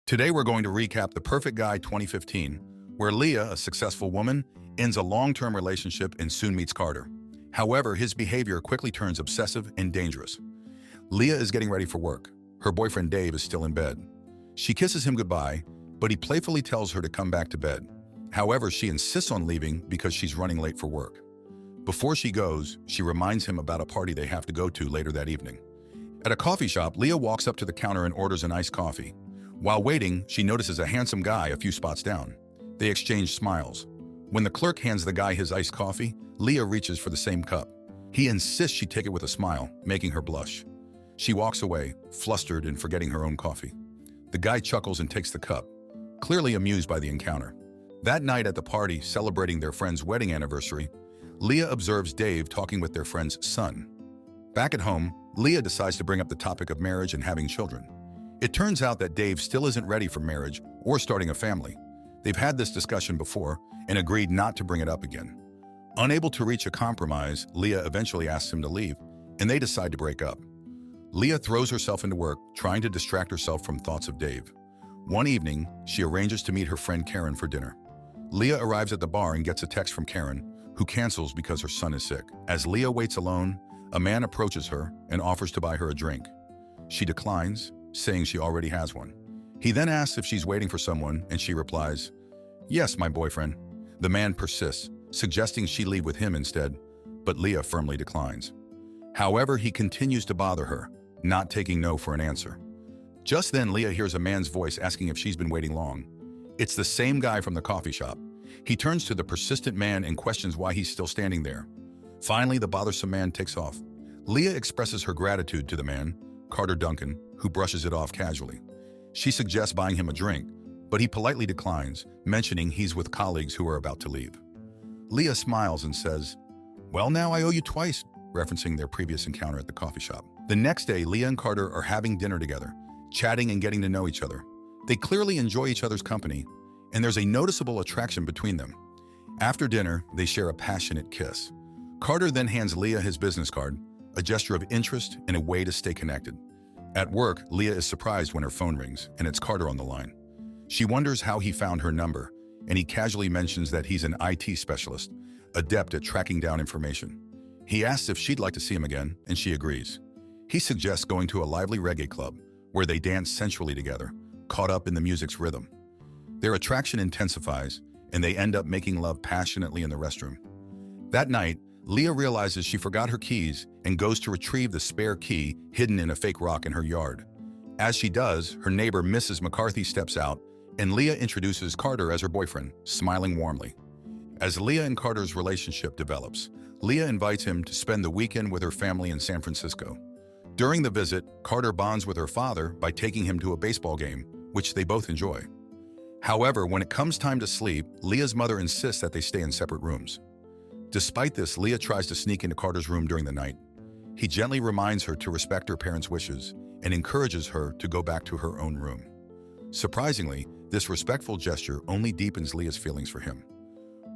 Today we're going to recap The Perfect Guy 2015, where Leah, a successful woman, ends a long-term relationship and soon meets Carter. However, his behavior quickly turns obsessive and dangerous. Leah is getting ready for work. Her boyfriend Dave is still in bed. She kisses him goodbye, but he playfully tells her to come back to bed. However, she insists on leaving because she's running late for work. Before she goes, she reminds him about a party they have to go to later that evening. At a coffee shop, Leah walks up to the counter and orders an iced coffee. While waiting, she notices a handsome guy a few spots down. They exchange smiles. When the clerk hands the guy his iced coffee, Leah reaches for the same cup. He insists she take it with a smile, making her blush. She walks away, flustered and forgetting her own coffee. The guy chuckles and takes the cup, clearly amused by the encounter. That night at the party, celebrating their friend's wedding anniversary, Leah observes Dave talking with their friend's son. Back at home, Leah decides to bring up the topic of marriage and having children. It turns out that Dave still isn't ready for marriage or starting a family. They've had this discussion before and agreed not to bring it up again. Unable to reach a compromise, Leah eventually asks him to leave, and they decide to break up. Leah throws herself into work, trying to distract herself from thoughts of Dave. One evening, she arranges to meet her friend Karen for dinner. Leah arrives at the bar and gets a text from Karen, who cancels because her son is sick. As Leah waits alone, a man approaches her and offers to buy her a drink. She declines, saying she already has one. He then asks if she's waiting for someone, and she replies, "Yes, my boyfriend." The man persists, suggesting she leave with him instead, but Leah firmly declines. However, he continues to bother her, not taking no for an answer. Just then, Leah hears a man's voice asking if she's been waiting long. It's the same guy from the coffee shop. He turns to the persistent man and questions why he's still standing there. Finally, the bothersome man takes off. Leah expresses her gratitude to the man, Carter Duncan, who brushes it off casually. She suggests buying him a drink, but he politely declines, mentioning he's with colleagues who are about to leave. Leah smiles and says, "Well, now I owe you twice," referencing their previous encounter at the coffee shop. The next day, Leah and Carter are having dinner together, chatting and getting to know each other. They clearly enjoy each other's company, and there's a noticeable attraction between them. After dinner, they share a passionate kiss. Carter then hands Leah his business card, a gesture of interest and a way to stay connected. At work, Leah is surprised when her phone rings, and it's Carter on the line. She wonders how he found her number, and he casually mentions that he's an IT specialist, adept at tracking down information. He asks if she'd like to see him again, and she agrees. He suggests going to a lively reggae club, where they dance sensually together, caught up in the music's rhythm. Their attraction intensifies, and they end up making love passionately in the restroom. That night, Leah realizes she forgot her keys and goes to retrieve the spare key hidden in a fake rock in her yard. As she does, her neighbor Mrs. McCarthy steps out, and Leah introduces Carter as her boyfriend, smiling warmly. As Leah and Carter's relationship develops, Leah invites him to spend the weekend with her family in San Francisco. During the visit, Carter bonds with her father by taking him to a baseball game, which they both enjoy. However, when it comes time to sleep, Leah's mother insists that they stay in separate rooms. Despite this, Leah tries to sneak into Carter's room during the night. He gently reminds her to respect her parents' wishes and encourages her to go back to her own room. Surprisingly, this respectful gesture only deepens Leah's feelings for him.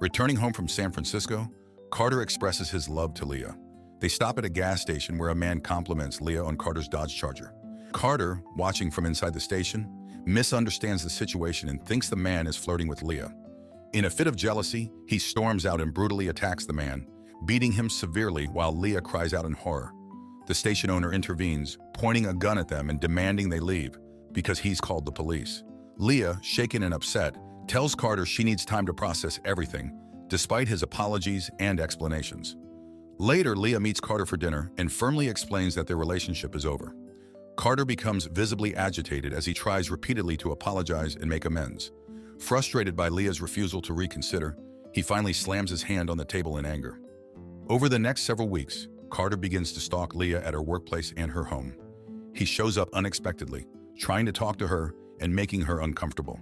Returning home from San Francisco, Carter expresses his love to Leah. They stop at a gas station where a man compliments Leah on Carter's Dodge Charger. Carter, watching from inside the station, misunderstands the situation and thinks the man is flirting with Leah. In a fit of jealousy, he storms out and brutally attacks the man, beating him severely while Leah cries out in horror. The station owner intervenes, pointing a gun at them and demanding they leave because he's called the police. Leah, shaken and upset, tells Carter she needs time to process everything, despite his apologies and explanations. Later, Leah meets Carter for dinner and firmly explains that their relationship is over. Carter becomes visibly agitated as he tries repeatedly to apologize and make amends. Frustrated by Leah's refusal to reconsider, he finally slams his hand on the table in anger. Over the next several weeks, Carter begins to stalk Leah at her workplace and her home. He shows up unexpectedly, trying to talk to her and making her uncomfortable.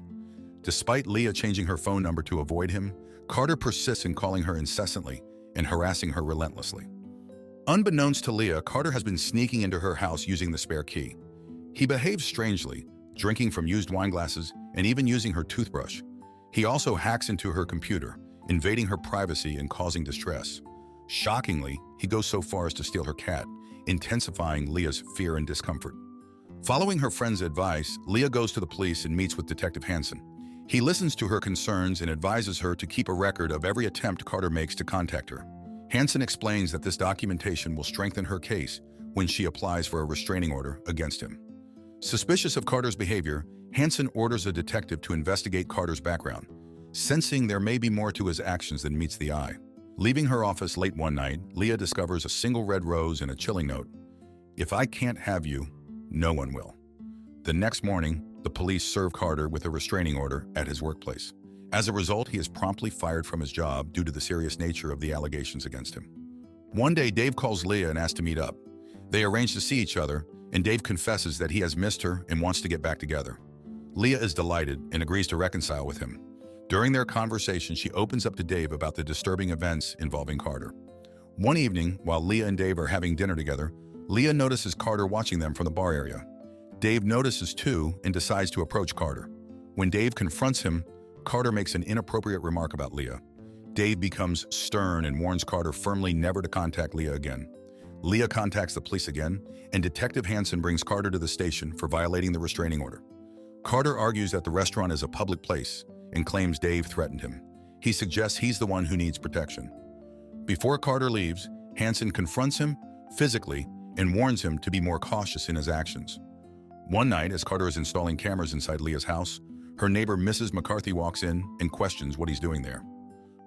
Despite Leah changing her phone number to avoid him, Carter persists in calling her incessantly and harassing her relentlessly. Unbeknownst to Leah, Carter has been sneaking into her house using the spare key. He behaves strangely, drinking from used wine glasses and even using her toothbrush. He also hacks into her computer, invading her privacy and causing distress. Shockingly, he goes so far as to steal her cat, intensifying Leah's fear and discomfort. Following her friend's advice, Leah goes to the police and meets with Detective Hansen. He listens to her concerns and advises her to keep a record of every attempt Carter makes to contact her. Hansen explains that this documentation will strengthen her case when she applies for a restraining order against him. Suspicious of Carter's behavior, Hansen orders a detective to investigate Carter's background, sensing there may be more to his actions than meets the eye. Leaving her office late one night, Leah discovers a single red rose and a chilling note. "If I can't have you, no one will." The next morning, the police serve Carter with a restraining order at his workplace. As a result, he is promptly fired from his job due to the serious nature of the allegations against him. One day, Dave calls Leah and asks to meet up. They arrange to see each other, and Dave confesses that he has missed her and wants to get back together. Leah is delighted and agrees to reconcile with him. During their conversation, she opens up to Dave about the disturbing events involving Carter. One evening, while Leah and Dave are having dinner together, Leah notices Carter watching them from the bar area. Dave notices too and decides to approach Carter. When Dave confronts him, Carter makes an inappropriate remark about Leah. Dave becomes stern and warns Carter firmly never to contact Leah again. Leah contacts the police again, and Detective Hansen brings Carter to the station for violating the restraining order. Carter argues that the restaurant is a public place and claims Dave threatened him. He suggests he's the one who needs protection. Before Carter leaves, Hansen confronts him physically and warns him to be more cautious in his actions. One night, as Carter is installing cameras inside Leah's house, her neighbor Mrs. McCarthy walks in and questions what he's doing there.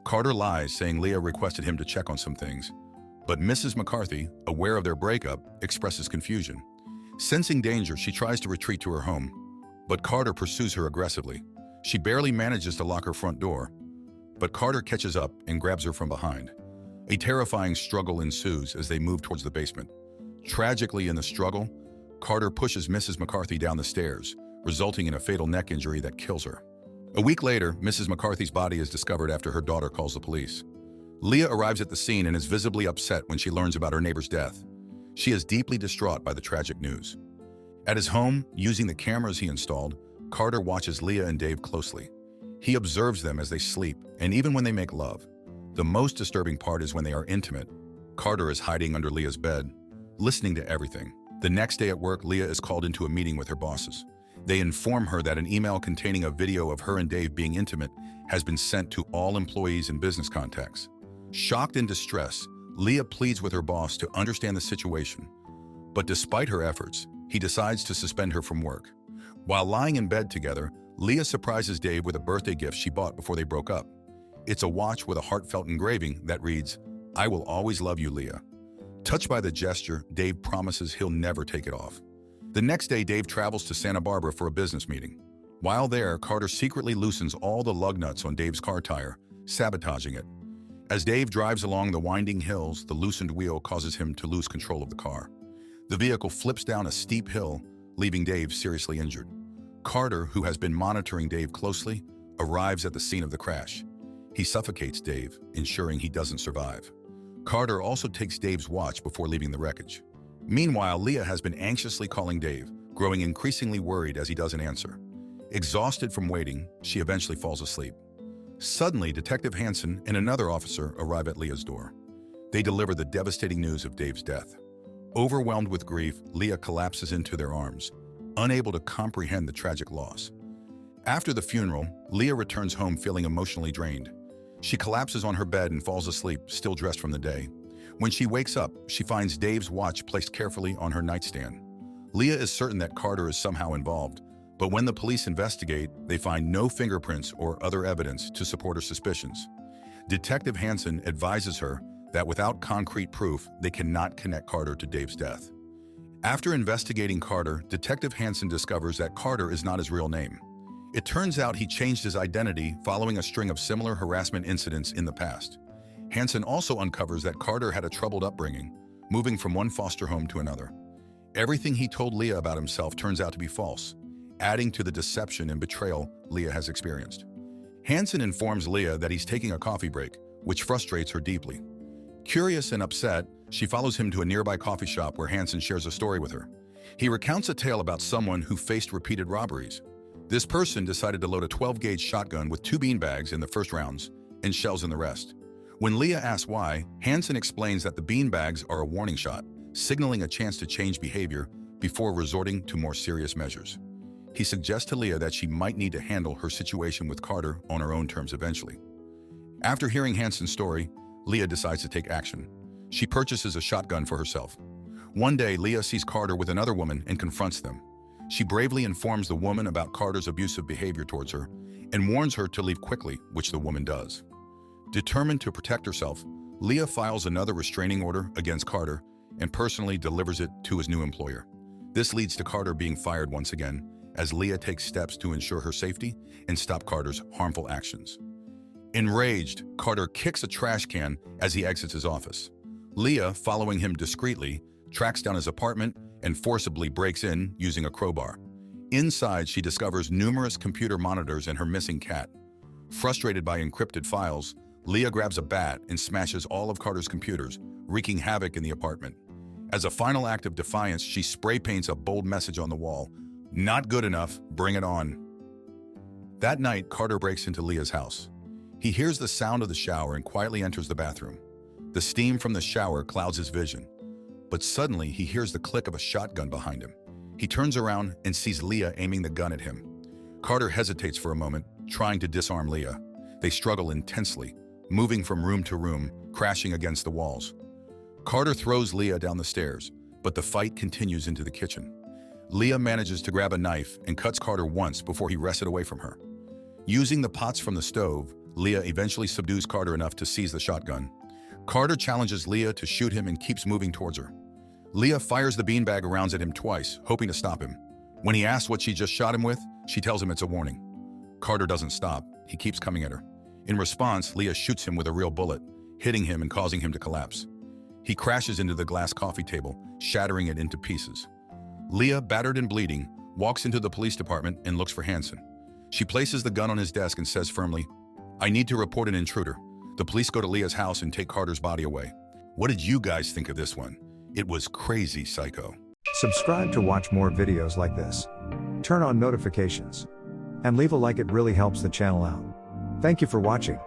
Carter lies, saying Leah requested him to check on some things. But Mrs. McCarthy, aware of their breakup, expresses confusion. Sensing danger, she tries to retreat to her home, but Carter pursues her aggressively. She barely manages to lock her front door, but Carter catches up and grabs her from behind. A terrifying struggle ensues as they move towards the basement. Tragically, in the struggle, Carter pushes Mrs. McCarthy down the stairs, resulting in a fatal neck injury that kills her. A week later, Mrs. McCarthy's body is discovered after her daughter calls the police. Leah arrives at the scene and is visibly upset when she learns about her neighbor's death. She is deeply distraught by the tragic news. At his home, using the cameras he installed, Carter watches Leah and Dave closely. He observes them as they sleep, and even when they make love. The most disturbing part is when they are intimate. Carter is hiding under Leah's bed, listening to everything. The next day at work, Leah is called into a meeting with her bosses. They inform her that an email containing a video of her and Dave being intimate has been sent to all employees and business contacts. Shocked and distressed, Leah pleads with her boss to understand the situation. But despite her efforts, he decides to suspend her from work. While lying in bed together, Leah surprises Dave with a birthday gift she bought before they broke up. It's a watch with a heartfelt engraving that reads, "I will always love you, Leah." Touched by the gesture, Dave promises he'll never take it off. The next day, Dave travels to Santa Barbara for a business meeting. While there, Carter secretly loosens all the lug nuts on Dave's car tire, sabotaging it. As Dave drives along the winding hills, the loosened wheel causes him to lose control of the car. The vehicle flips down a steep hill, leaving Dave seriously injured. Carter, who has been monitoring Dave closely, arrives at the scene of the crash. He suffocates Dave, ensuring he doesn't survive. Carter also takes Dave's watch before leaving the wreckage. Meanwhile, Leah has been anxiously calling Dave, growing increasingly worried as he doesn't answer. Exhausted from waiting, she eventually falls asleep. Suddenly, Detective Hansen and another officer arrive at Leah's door. They deliver the devastating news of Dave's death. Overwhelmed with grief, Leah collapses into their arms, unable to comprehend the tragic loss. After the funeral, Leah returns home feeling emotionally drained. She collapses on her bed and falls asleep, still dressed from the day. When she wakes up, she finds Dave's watch placed carefully on her nightstand. Leah is certain that Carter is somehow involved, but when the police investigate, they find no fingerprints or other evidence to support her suspicions. Detective Hansen advises her that without concrete proof, they cannot connect Carter to Dave's death. After investigating Carter, Detective Hansen discovers that Carter is not his real name. It turns out he changed his identity following a string of similar harassment incidents in the past. Hansen also uncovers that Carter had a troubled upbringing, moving from one foster home to another. Everything he told Leah about himself turns out to be false, adding to the deception and betrayal Leah has experienced. Hansen informs Leah that he's taking a coffee break, which frustrates her deeply. Curious and upset, she follows him to a nearby coffee shop where Hansen shares a story with her. He recounts a tale about someone who faced repeated robberies. This person decided to load a 12-gauge shotgun with 2 beanbags in the first rounds and shells in the rest. When Leah asks why, Hansen explains that the beanbags are a warning shot, signaling a chance to change behavior before resorting to more serious measures. He suggests to Leah that she might need to handle her situation with Carter on her own terms eventually. After hearing Hanson's story, Leah decides to take action. She purchases a shotgun for herself. One day, Leah sees Carter with another woman and confronts them. She bravely informs the woman about Carter's abusive behavior towards her and warns her to leave quickly, which the woman does. Determined to protect herself, Leah files another restraining order against Carter and personally delivers it to his new employer. This leads to Carter being fired once again, as Leah takes steps to ensure her safety and stop Carter's harmful actions. Enraged, Carter kicks a trash can as he exits his office. Leah, following him discreetly, tracks down his apartment and forcibly breaks in using a crowbar. Inside, she discovers numerous computer monitors and her missing cat. Frustrated by encrypted files, Leah grabs a bat and smashes all of Carter's computers, wreaking havoc in the apartment. As a final act of defiance, she spray paints a bold message on the wall: "Not good enough, bring it on." That night, Carter breaks into Leah's house. He hears the sound of the shower and quietly enters the bathroom. The steam from the shower clouds his vision, but suddenly he hears the click of a shotgun behind him. He turns around and sees Leah aiming the gun at him. Carter hesitates for a moment, trying to disarm Leah. They struggle intensely, moving from room to room, crashing against the walls. Carter throws Leah down the stairs, but the fight continues into the kitchen. Leah manages to grab a knife and cuts Carter once before he wrests it away from her. Using the pots from the stove, Leah eventually subdues Carter enough to seize the shotgun. Carter challenges Leah to shoot him and keeps moving towards her. Leah fires the beanbag rounds at him twice, hoping to stop him. When he asks what she just shot him with, she tells him it's a warning. Carter doesn't stop. He keeps coming at her. In response, Leah shoots him with a real bullet, hitting him and causing him to collapse. He crashes into the glass coffee table, shattering it into pieces. Leah, battered and bleeding, walks into the police department and looks for Hanson. She places the gun on his desk and says firmly, "I need to report an intruder." The police go to Leah's house and take Carter's body away. What did you guys think of this one? It was crazy psycho. Subscribe to watch more videos like this. Turn on notifications. And leave a like, it really helps the channel out. Thank you for watching.